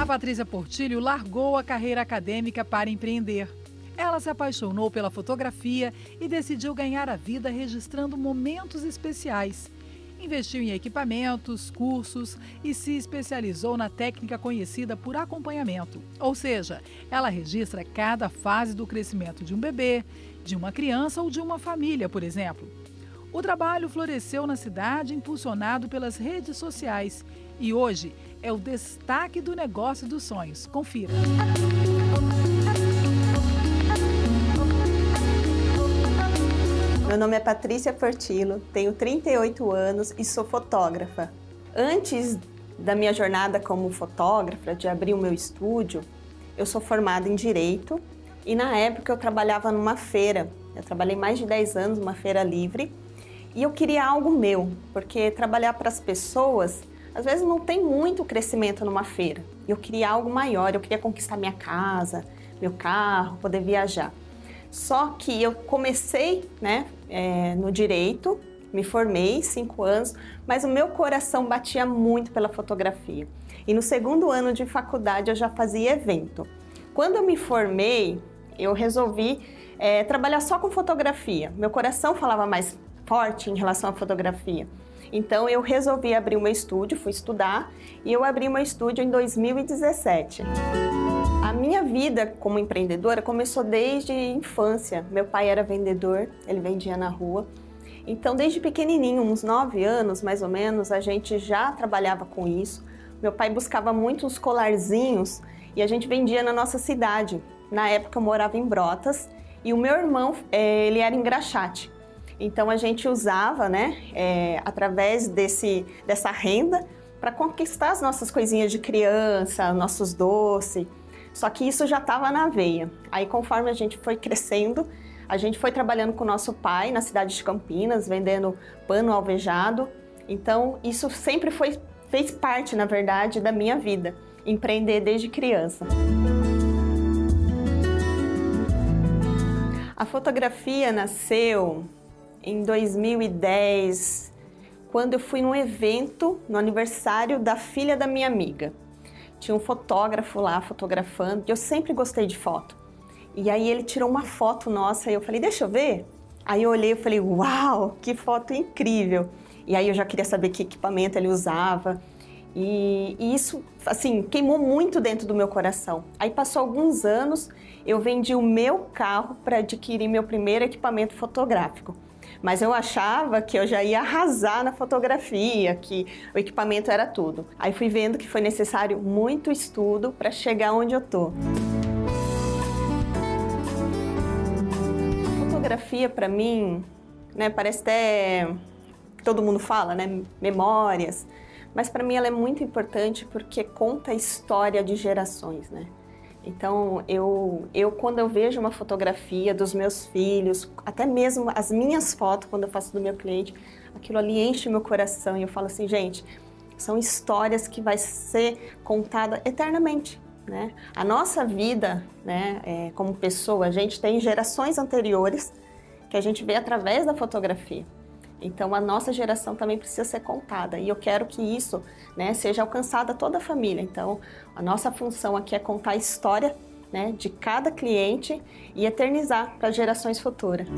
Patrícia Portillo largou a carreira acadêmica para empreender. Ela se apaixonou pela fotografia e decidiu ganhar a vida registrando momentos especiais. Investiu em equipamentos, cursos e se especializou na técnica conhecida por acompanhamento. Ou seja, ela registra cada fase do crescimento de um bebê, de uma criança ou de uma família, por exemplo. O trabalho floresceu na cidade, impulsionado pelas redes sociais. E hoje é o destaque do negócio dos sonhos. Confira. Meu nome é Patrícia Portillo, tenho 38 anos e sou fotógrafa. Antes da minha jornada como fotógrafa, de abrir o meu estúdio, eu sou formada em Direito e na época eu trabalhava numa feira. Eu trabalhei mais de 10 anos numa feira livre e eu queria algo meu, porque trabalhar para as pessoas, às vezes não tem muito crescimento numa feira. Eu queria algo maior, eu queria conquistar minha casa, meu carro, poder viajar. Só que eu comecei, no Direito, me formei 5 anos, mas o meu coração batia muito pela fotografia. E no segundo ano de faculdade eu já fazia evento. Quando eu me formei, eu resolvi trabalhar só com fotografia. Meu coração falava mais forte em relação à fotografia. Então eu resolvi abrir o meu estúdio, fui estudar e eu abri o meu estúdio em 2017. A minha vida como empreendedora começou desde infância. Meu pai era vendedor, ele vendia na rua. Então, desde pequenininho, uns 9 anos mais ou menos, a gente já trabalhava com isso. Meu pai buscava muito uns colarzinhos e a gente vendia na nossa cidade. Na época eu morava em Brotas e o meu irmão, ele era em Graxate. Então, a gente usava, através dessa renda para conquistar as nossas coisinhas de criança, nossos doces. Só que isso já estava na veia. Aí, conforme a gente foi crescendo, a gente foi trabalhando com o nosso pai na cidade de Campinas, vendendo pano alvejado. Então, isso sempre fez parte, na verdade, da minha vida, empreender desde criança. A fotografia nasceu em 2010, quando eu fui num evento no aniversário da filha da minha amiga. Tinha um fotógrafo lá fotografando, e eu sempre gostei de foto. E aí ele tirou uma foto nossa e eu falei, deixa eu ver. Aí eu olhei e falei, uau, que foto incrível. E aí eu já queria saber que equipamento ele usava. E isso, assim, queimou muito dentro do meu coração. Aí passou alguns anos, eu vendi o meu carro para adquirir meu primeiro equipamento fotográfico. Mas eu achava que eu já ia arrasar na fotografia, que o equipamento era tudo. Aí fui vendo que foi necessário muito estudo para chegar onde eu tô. Fotografia para mim, parece até que todo mundo fala, memórias. Mas para mim ela é muito importante porque conta a história de gerações, Então, quando eu vejo uma fotografia dos meus filhos, até mesmo as minhas fotos, quando eu faço do meu cliente, aquilo ali enche meu coração e eu falo assim, gente, são histórias que vai ser contada eternamente, A nossa vida, como pessoa, a gente tem gerações anteriores que a gente vê através da fotografia. Então, a nossa geração também precisa ser contada e eu quero que isso seja alcançado a toda a família. Então, a nossa função aqui é contar a história de cada cliente e eternizar para as gerações futuras.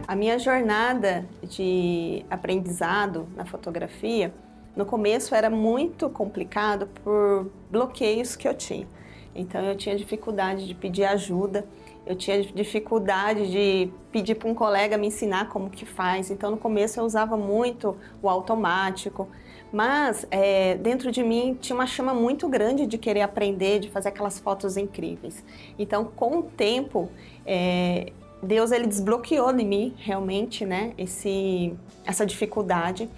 A minha jornada de aprendizado na fotografia, no começo era muito complicado por bloqueios que eu tinha. Então, eu tinha dificuldade de pedir ajuda. Eu tinha dificuldade de pedir para um colega me ensinar como que faz. Então, no começo eu usava muito o automático. Mas dentro de mim tinha uma chama muito grande de querer aprender, de fazer aquelas fotos incríveis. Então, com o tempo, Deus ele desbloqueou em mim realmente essa dificuldade.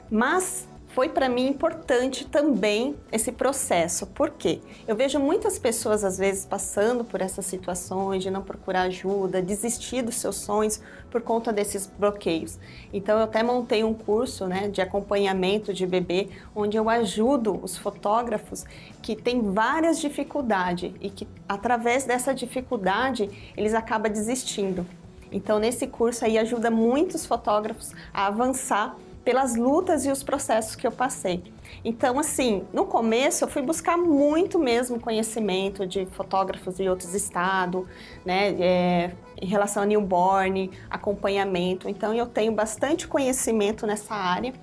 Mas foi para mim importante também esse processo. Por quê? Eu vejo muitas pessoas às vezes passando por essas situações de não procurar ajuda, desistir dos seus sonhos por conta desses bloqueios. Então eu até montei um curso de acompanhamento de bebê, onde eu ajudo os fotógrafos que têm várias dificuldades e que através dessa dificuldade eles acabam desistindo. Então nesse curso aí ajuda muitos fotógrafos a avançar pelas lutas e os processos que eu passei. Então, assim, no começo eu fui buscar muito mesmo conhecimento de fotógrafos de outros estados, né, em relação a newborn, acompanhamento. Então, eu tenho bastante conhecimento nessa área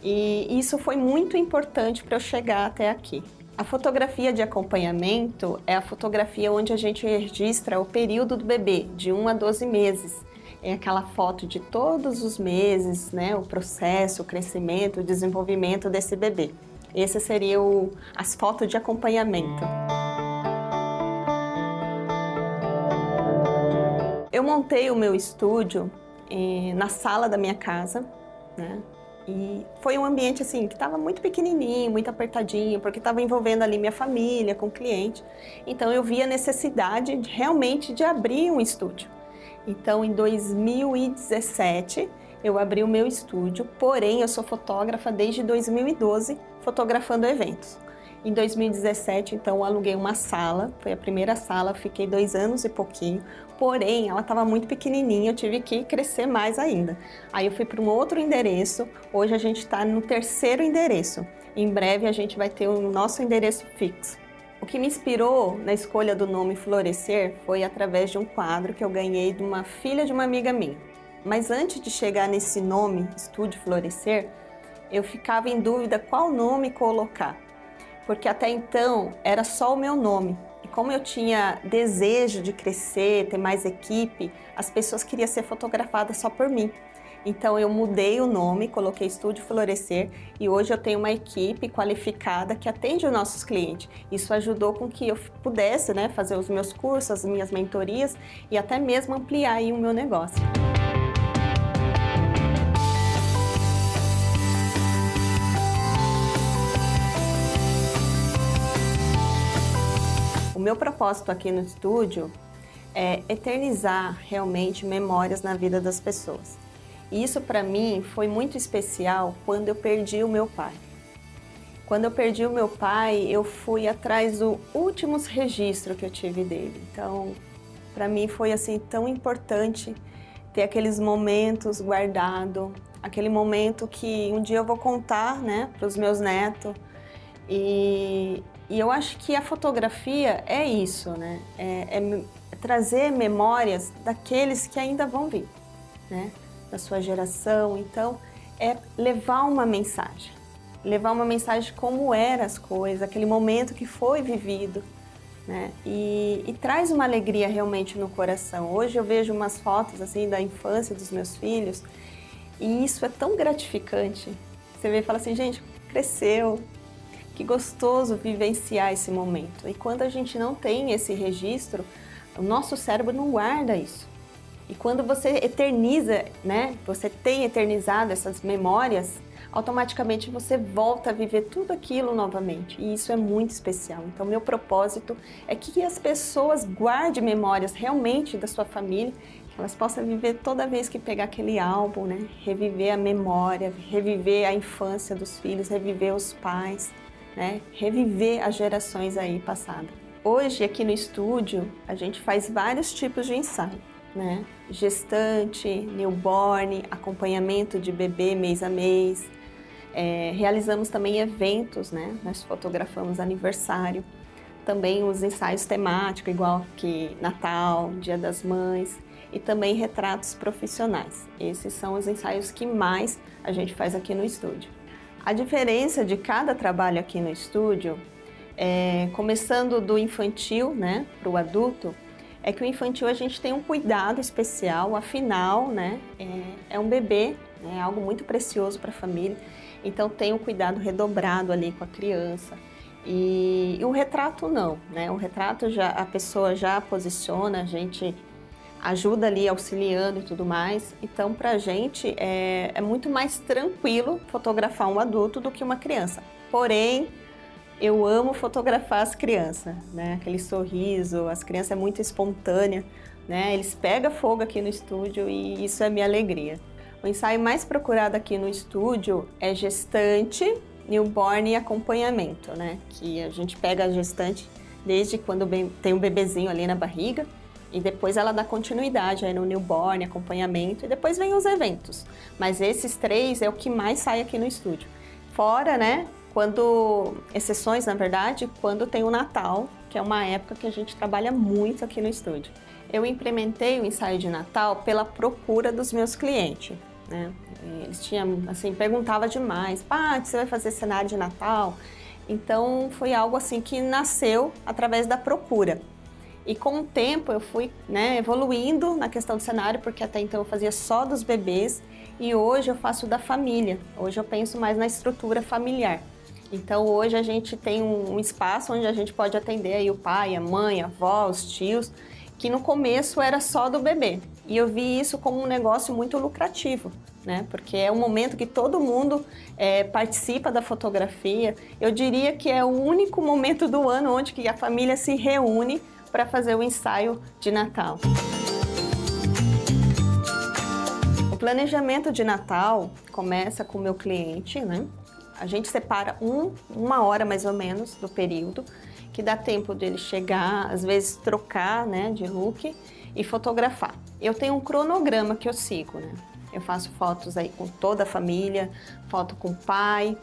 e isso foi muito importante para eu chegar até aqui. A fotografia de acompanhamento é a fotografia onde a gente registra o período do bebê, de 1 a 12 meses. É aquela foto de todos os meses, né, o processo, o crescimento, o desenvolvimento desse bebê. Esse seria as fotos de acompanhamento. Eu montei o meu estúdio na sala da minha casa, né? E foi um ambiente assim que estava muito pequenininho, muito apertadinho, porque estava envolvendo ali minha família, com o cliente. Então eu vi a necessidade realmente de abrir um estúdio. Então, em 2017, eu abri o meu estúdio, porém, eu sou fotógrafa desde 2012, fotografando eventos. Em 2017, então, eu aluguei uma sala, foi a primeira sala, fiquei 2 anos e pouquinho, porém, ela estava muito pequenininha, eu tive que crescer mais ainda. Aí eu fui para um outro endereço, hoje a gente está no 3º endereço. Em breve, a gente vai ter o nosso endereço fixo. O que me inspirou na escolha do nome Florescer foi através de um quadro que eu ganhei de uma filha de uma amiga minha. Mas antes de chegar nesse nome, Estúdio Florescer, eu ficava em dúvida qual nome colocar, porque até então era só o meu nome. E como eu tinha desejo de crescer, ter mais equipe, as pessoas queriam ser fotografadas só por mim. Então eu mudei o nome, coloquei Estúdio Florescer e hoje eu tenho uma equipe qualificada que atende os nossos clientes. Isso ajudou com que eu pudesse, né, fazer os meus cursos, as minhas mentorias e até mesmo ampliar aí o meu negócio. O meu propósito aqui no estúdio é eternizar realmente memórias na vida das pessoas. E isso para mim foi muito especial quando eu perdi o meu pai. Quando eu perdi o meu pai, eu fui atrás dos últimos registros que eu tive dele. Então, para mim foi assim tão importante ter aqueles momentos guardados, aquele momento que um dia eu vou contar, né, para os meus netos. E eu acho que a fotografia é isso, né? É trazer memórias daqueles que ainda vão vir, né? Da sua geração. Então, é levar uma mensagem como eram as coisas, aquele momento que foi vivido, né? E traz uma alegria realmente no coração. Hoje eu vejo umas fotos assim da infância dos meus filhos e isso é tão gratificante. Você vê e fala assim, gente, cresceu, que gostoso vivenciar esse momento. E quando a gente não tem esse registro, o nosso cérebro não guarda isso. E quando você eterniza, né, você tem eternizado essas memórias, automaticamente você volta a viver tudo aquilo novamente. E isso é muito especial. Então, meu propósito é que as pessoas guardem memórias realmente da sua família, que elas possam viver toda vez que pegar aquele álbum, né, reviver a memória, reviver a infância dos filhos, reviver os pais, né, reviver as gerações aí passadas. Hoje, aqui no estúdio, a gente faz vários tipos de ensaio. Né? Gestante, newborn, acompanhamento de bebê mês a mês. Realizamos também eventos, né? Nós fotografamos aniversário. Também os ensaios temáticos, igual que Natal, Dia das Mães. E também retratos profissionais. Esses são os ensaios que mais a gente faz aqui no estúdio. A diferença de cada trabalho aqui no estúdio, começando do infantil, né, para o adulto, é que o infantil a gente tem um cuidado especial, afinal, né, é um bebê, é algo muito precioso para a família, então tem um cuidado redobrado ali com a criança. E o retrato não, né, o retrato a pessoa já posiciona, a gente ajuda ali auxiliando e tudo mais, então para a gente é muito mais tranquilo fotografar um adulto do que uma criança. Porém, eu amo fotografar as crianças, né? Aquele sorriso, as crianças é muito espontânea, né? Eles pegam fogo aqui no estúdio e isso é minha alegria. O ensaio mais procurado aqui no estúdio é gestante, newborn e acompanhamento, né? Que a gente pega a gestante desde quando tem um bebezinho ali na barriga, E depois ela dá continuidade aí no newborn, acompanhamento, e depois vem os eventos. Mas esses 3 é o que mais sai aqui no estúdio. Fora, né, exceções, na verdade, quando tem o Natal, que é uma época que a gente trabalha muito aqui no estúdio. Eu implementei o ensaio de Natal pela procura dos meus clientes, né? Eles tinham, assim, perguntava demais, Paty, você vai fazer cenário de Natal? Então, foi algo assim que nasceu através da procura. E com o tempo eu fui, né, evoluindo na questão do cenário, porque até então eu fazia só dos bebês e hoje eu faço da família. Hoje eu penso mais na estrutura familiar. Então hoje a gente tem um espaço onde a gente pode atender aí o pai, a mãe, a avó, os tios, que no começo era só do bebê. E eu vi isso como um negócio muito lucrativo, né? Porque é um momento que todo mundo participa da fotografia. Eu diria que é o único momento do ano onde que a família se reúne para fazer o ensaio de Natal. O planejamento de Natal começa com o meu cliente, né? A gente separa uma hora mais ou menos do período, que dá tempo dele chegar, às vezes trocar, né, de look e fotografar. Eu tenho um cronograma que eu sigo, né? Eu faço fotos aí com toda a família, foto com o pai,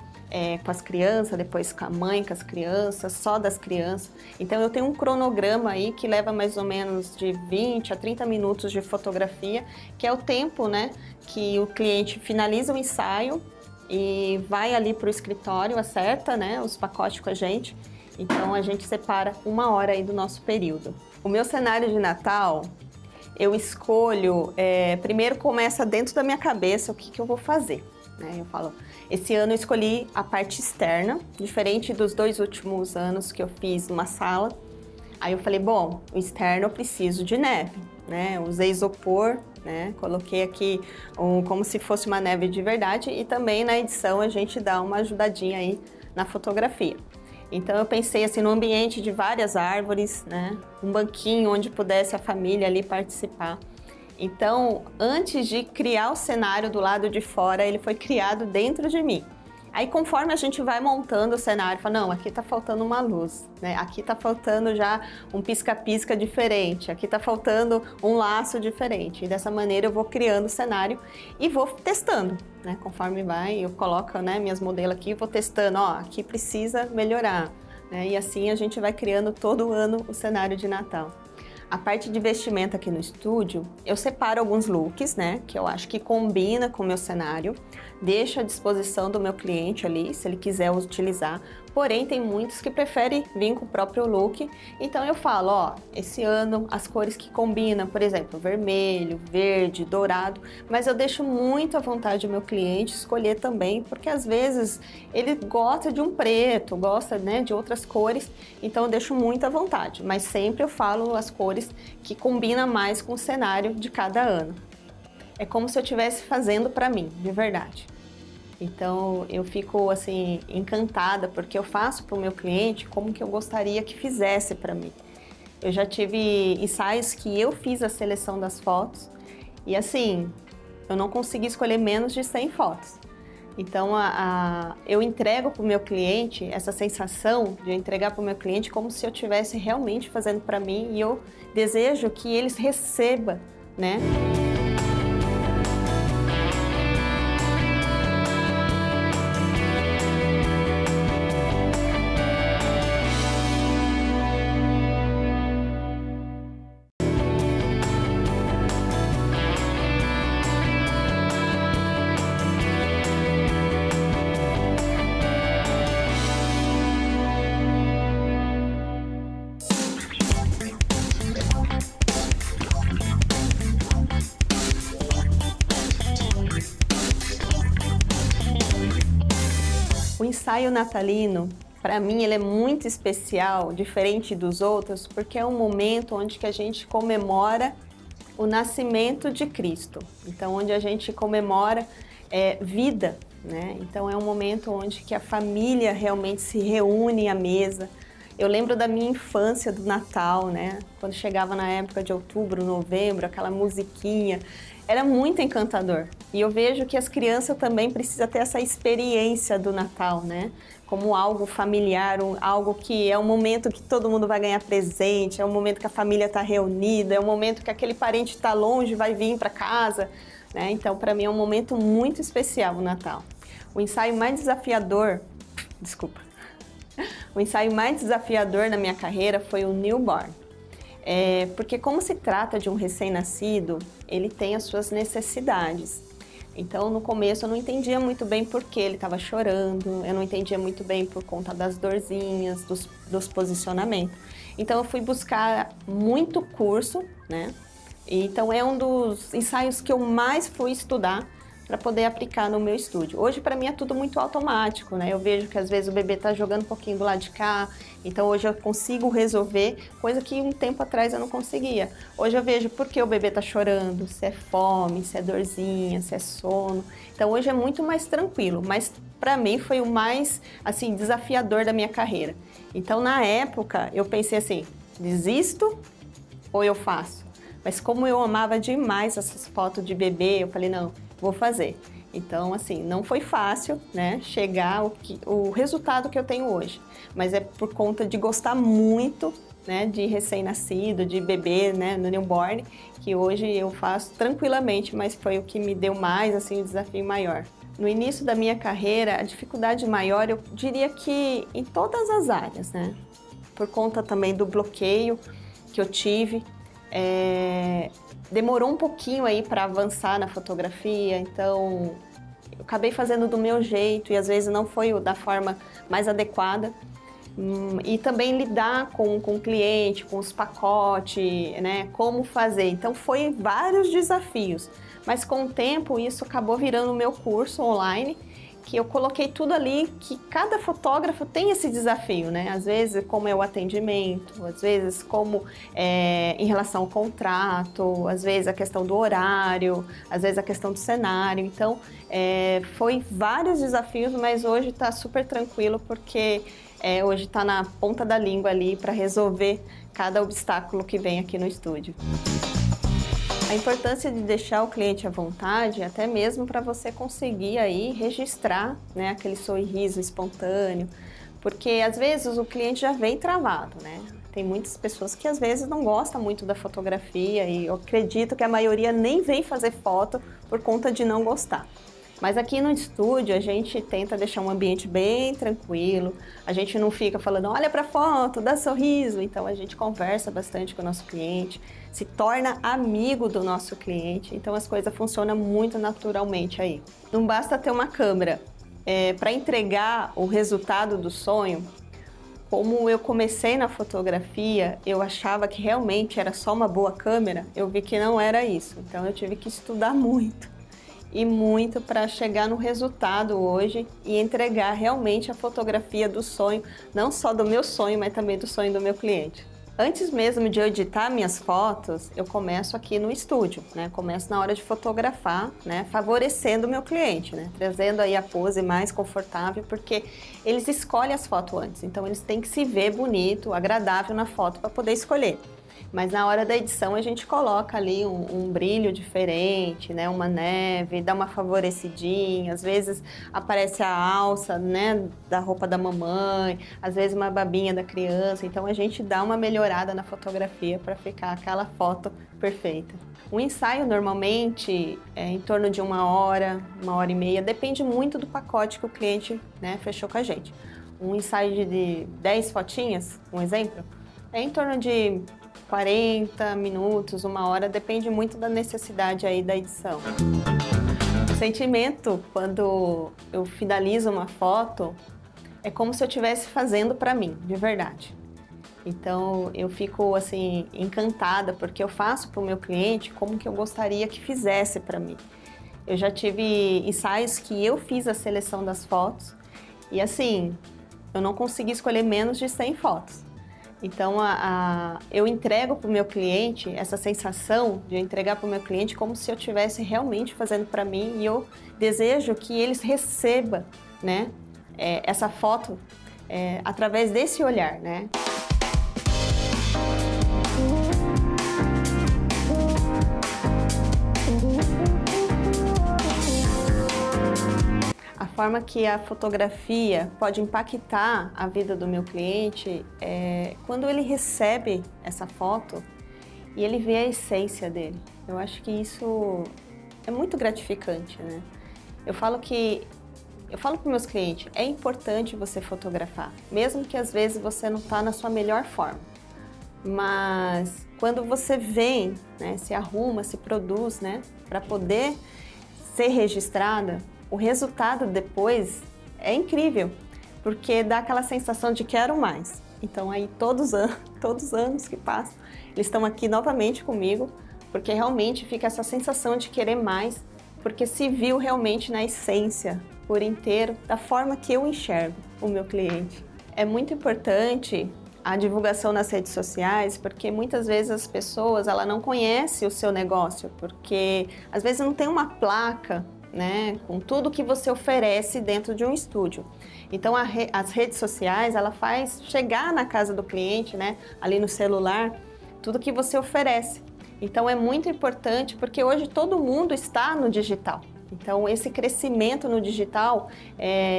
com as crianças, depois com a mãe, com as crianças, só das crianças. Então eu tenho um cronograma aí que leva mais ou menos de 20 a 30 minutos de fotografia, que é o tempo, né, que o cliente finaliza o ensaio e vai ali para o escritório, acerta, né, os pacotes com a gente. Então a gente separa uma hora aí do nosso período. O meu cenário de Natal, eu escolho, primeiro começa dentro da minha cabeça o que eu vou fazer, né? Eu falo, esse ano eu escolhi a parte externa, diferente dos 2 últimos anos que eu fiz numa sala. Aí eu falei, bom, o externo eu preciso de neve, né? Usei isopor, né? Coloquei aqui como se fosse uma neve de verdade e também na edição a gente dá uma ajudadinha aí na fotografia. Então eu pensei assim no ambiente de várias árvores, né? Um banquinho onde pudesse a família ali participar. Então, antes de criar o cenário do lado de fora, ele foi criado dentro de mim. Aí, conforme a gente vai montando o cenário, fala, não, aqui tá faltando uma luz, né? Aqui tá faltando já um pisca-pisca diferente, aqui tá faltando um laço diferente. E dessa maneira eu vou criando o cenário e vou testando, né? Conforme vai, eu coloco, né, minhas modelos aqui e vou testando, ó, aqui precisa melhorar, né? E assim a gente vai criando todo ano o cenário de Natal. A parte de vestimenta aqui no estúdio, eu separo alguns looks, né, que eu acho que combina com o meu cenário, deixo à disposição do meu cliente ali, se ele quiser utilizar. Porém, tem muitos que preferem vir com o próprio look, então eu falo, ó, esse ano as cores que combinam, por exemplo, vermelho, verde, dourado, mas eu deixo muito à vontade o meu cliente escolher também, porque às vezes ele gosta de um preto, gosta, né, de outras cores, então eu deixo muito à vontade, mas sempre eu falo as cores que combinam mais com o cenário de cada ano. É como se eu estivesse fazendo para mim, de verdade. Então eu fico assim encantada porque eu faço para o meu cliente como que eu gostaria que fizesse para mim. Eu já tive ensaios que eu fiz a seleção das fotos e assim, eu não consegui escolher menos de 100 fotos. Então eu entrego para o meu cliente essa sensação de eu entregar para o meu cliente como se eu estivesse realmente fazendo para mim e eu desejo que eles recebam, né? O ensaio natalino, para mim, ele é muito especial, diferente dos outros, porque é um momento onde que a gente comemora o nascimento de Cristo. Então, onde a gente comemora vida, né? Então, é um momento onde que a família realmente se reúne à mesa. Eu lembro da minha infância, do Natal, né? Quando chegava na época de outubro, novembro, aquela musiquinha. era muito encantador. E eu vejo que as crianças também precisam ter essa experiência do Natal, né? Como algo familiar, algo que é um momento que todo mundo vai ganhar presente, é um momento que a família está reunida, é um momento que aquele parente está longe e vai vir para casa, né? Então, para mim é um momento muito especial o Natal. O ensaio mais desafiador, o ensaio mais desafiador na minha carreira foi o newborn. Porque como se trata de um recém-nascido, ele tem as suas necessidades. Então, no começo, eu não entendia muito bem por que ele estava chorando, eu não entendia muito bem por conta das dorzinhas, dos posicionamentos. Então, eu fui buscar muito curso, né? Então, é um dos ensaios que eu mais fui estudar para poder aplicar no meu estúdio. Hoje, para mim, é tudo muito automático, né? Eu vejo que às vezes o bebê está jogando um pouquinho do lado de cá, então hoje eu consigo resolver, coisa que um tempo atrás eu não conseguia. Hoje eu vejo por que o bebê está chorando, se é fome, se é dorzinha, se é sono. Então hoje é muito mais tranquilo, mas para mim foi o mais, assim, desafiador da minha carreira. Então na época eu pensei assim, desisto ou eu faço? Mas como eu amava demais essas fotos de bebê, eu falei, não, vou fazer. Então, assim, não foi fácil, né, chegar o resultado que eu tenho hoje. Mas é por conta de gostar muito, né, de recém-nascido, de bebê, né, no newborn, que hoje eu faço tranquilamente, mas foi o que me deu mais, assim, o desafio maior. No início da minha carreira, a dificuldade maior, eu diria que em todas as áreas, né, por conta também do bloqueio que eu tive, demorou um pouquinho aí para avançar na fotografia, então eu acabei fazendo do meu jeito e às vezes não foi da forma mais adequada. E também lidar com o cliente, com os pacotes, né, como fazer. Então foi vários desafios, mas com o tempo isso acabou virando o meu curso online, que eu coloquei tudo ali, que cada fotógrafo tem esse desafio, né? Às vezes como é o atendimento, às vezes como em relação ao contrato, às vezes a questão do horário, às vezes a questão do cenário. Então foi vários desafios, mas hoje está super tranquilo porque hoje está na ponta da língua ali para resolver cada obstáculo que vem aqui no estúdio. A importância de deixar o cliente à vontade, até mesmo para você conseguir aí registrar, né, aquele sorriso espontâneo, porque às vezes o cliente já vem travado, né? Tem muitas pessoas que às vezes não gostam muito da fotografia e eu acredito que a maioria nem vem fazer foto por conta de não gostar. Mas aqui no estúdio a gente tenta deixar um ambiente bem tranquilo, a gente não fica falando, olha para a foto, dá sorriso, então a gente conversa bastante com o nosso cliente, se torna amigo do nosso cliente, então as coisas funcionam muito naturalmente aí. Não basta ter uma câmera, para entregar o resultado do sonho, como eu comecei na fotografia, eu achava que realmente era só uma boa câmera, eu vi que não era isso, então eu tive que estudar muito. E muito para chegar no resultado hoje e entregar realmente a fotografia do sonho, não só do meu sonho, mas também do sonho do meu cliente. Antes mesmo de eu editar minhas fotos, eu começo aqui no estúdio, né? Começo na hora de fotografar, né? Favorecendo o meu cliente, né? Trazendo aí a pose mais confortável, porque eles escolhem as fotos antes, então eles têm que se ver bonito, agradável na foto para poder escolher. Mas na hora da edição a gente coloca ali um brilho diferente, né? Uma neve, dá uma favorecidinha, às vezes aparece a alça, né? Da roupa da mamãe, às vezes uma babinha da criança, então a gente dá uma melhorada na fotografia para ficar aquela foto perfeita. O ensaio normalmente é em torno de 1 hora e meia, depende muito do pacote que o cliente, né, fechou com a gente. Um ensaio de 10 fotinhas, um exemplo, é em torno de 40 minutos, 1 hora, depende muito da necessidade aí da edição. O sentimento, quando eu finalizo uma foto, é como se eu estivesse fazendo para mim, de verdade. Então, eu fico, assim, encantada, porque eu faço para o meu cliente como que eu gostaria que fizesse para mim. Eu já tive ensaios que eu fiz a seleção das fotos e, assim, eu não consegui escolher menos de 100 fotos. Então, eu entrego para o meu cliente essa sensação de eu entregar para o meu cliente como se eu estivesse realmente fazendo para mim e eu desejo que eles recebam, né, essa foto através desse olhar, né? forma que a fotografia pode impactar a vida do meu cliente é quando ele recebe essa foto e ele vê a essência dele. Eu acho que isso é muito gratificante, né? Eu falo para meus clientes, é importante você fotografar, mesmo que às vezes você não está na sua melhor forma. Mas quando você vem, né, se arruma, se produz, né, para poder ser registrada, o resultado depois é incrível, porque dá aquela sensação de quero mais. Então aí todos os anos que passam, eles estão aqui novamente comigo, porque realmente fica essa sensação de querer mais, porque se viu realmente na essência, por inteiro, da forma que eu enxergo o meu cliente. É muito importante a divulgação nas redes sociais, porque muitas vezes as pessoas não conhecem o seu negócio, porque às vezes não tem uma placa, né, com tudo que você oferece dentro de um estúdio. Então as redes sociais, ela faz chegar na casa do cliente, né, ali no celular, tudo que você oferece. Então é muito importante, porque hoje todo mundo está no digital. Então esse crescimento no digital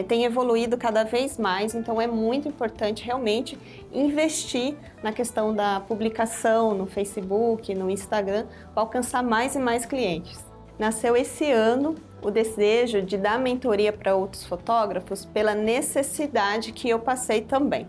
tem evoluído cada vez mais, então é muito importante realmente investir na questão da publicação no Facebook, no Instagram, para alcançar mais e mais clientes. Nasceu esse ano o desejo de dar mentoria para outros fotógrafos pela necessidade que eu passei também.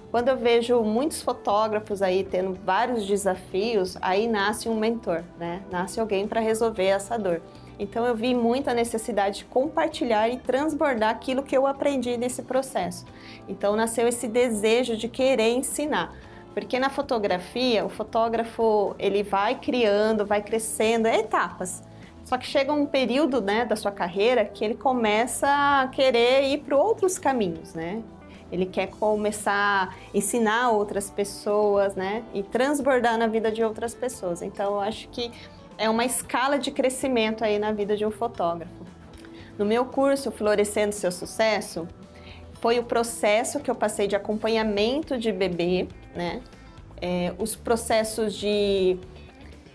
Quando eu vejo muitos fotógrafos aí tendo vários desafios, aí nasce um mentor, né? Nasce alguém para resolver essa dor. Então eu vi muita necessidade de compartilhar e transbordar aquilo que eu aprendi nesse processo. Então nasceu esse desejo de querer ensinar. Porque na fotografia, o fotógrafo ele vai criando, vai crescendo, é etapas. Só que chega um período, né, da sua carreira que ele começa a querer ir para outros caminhos, né? Ele quer começar a ensinar outras pessoas, né? E transbordar na vida de outras pessoas. Então, eu acho que é uma escala de crescimento aí na vida de um fotógrafo. No meu curso, Florescendo Seu Sucesso, foi o processo que eu passei de acompanhamento de bebê, né? Os processos de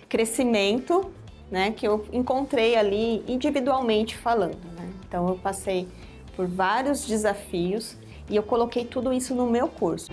crescimento, né? Que eu encontrei ali individualmente falando, né? Então, eu passei por vários desafios, e eu coloquei tudo isso no meu curso.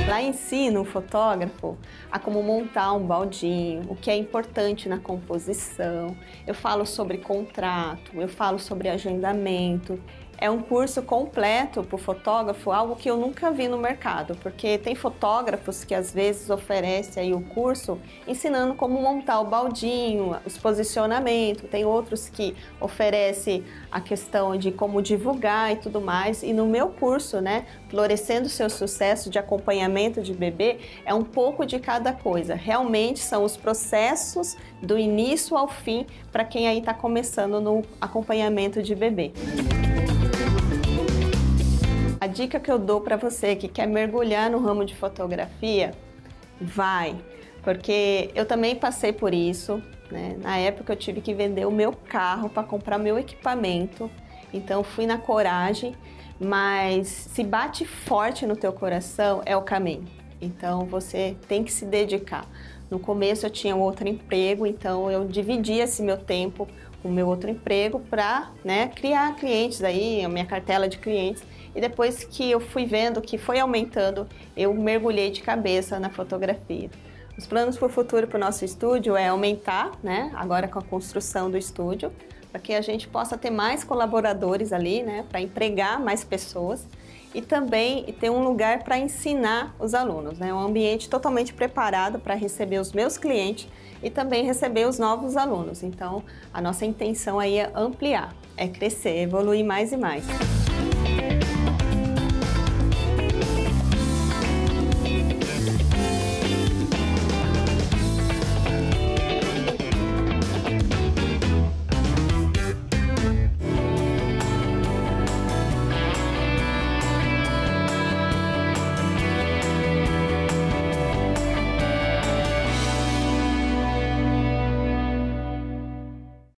Lá ensino o fotógrafo a como montar um baldinho, o que é importante na composição. Eu falo sobre contrato, eu falo sobre agendamento. É um curso completo para o fotógrafo, algo que eu nunca vi no mercado, porque tem fotógrafos que às vezes oferecem aí o curso ensinando como montar o baldinho, os posicionamentos, tem outros que oferecem a questão de como divulgar e tudo mais, e no meu curso, né, Florescendo Seu Sucesso de acompanhamento de bebê, é um pouco de cada coisa, realmente são os processos do início ao fim para quem aí está começando no acompanhamento de bebê. A dica que eu dou para você que quer mergulhar no ramo de fotografia, vai, porque eu também passei por isso, né? Na época eu tive que vender o meu carro para comprar meu equipamento, então fui na coragem, mas se bate forte no teu coração é o caminho, então você tem que se dedicar. No começo eu tinha um outro emprego, então eu dividia esse meu tempo com o meu outro emprego para, né, criar clientes aí, a minha cartela de clientes. E depois que eu fui vendo que foi aumentando, eu mergulhei de cabeça na fotografia. Os planos para o futuro para o nosso estúdio é aumentar, né, agora com a construção do estúdio, para que a gente possa ter mais colaboradores ali, né, para empregar mais pessoas e também ter um lugar para ensinar os alunos, né, um ambiente totalmente preparado para receber os meus clientes e também receber os novos alunos. Então, a nossa intenção aí é ampliar, é crescer, evoluir mais e mais.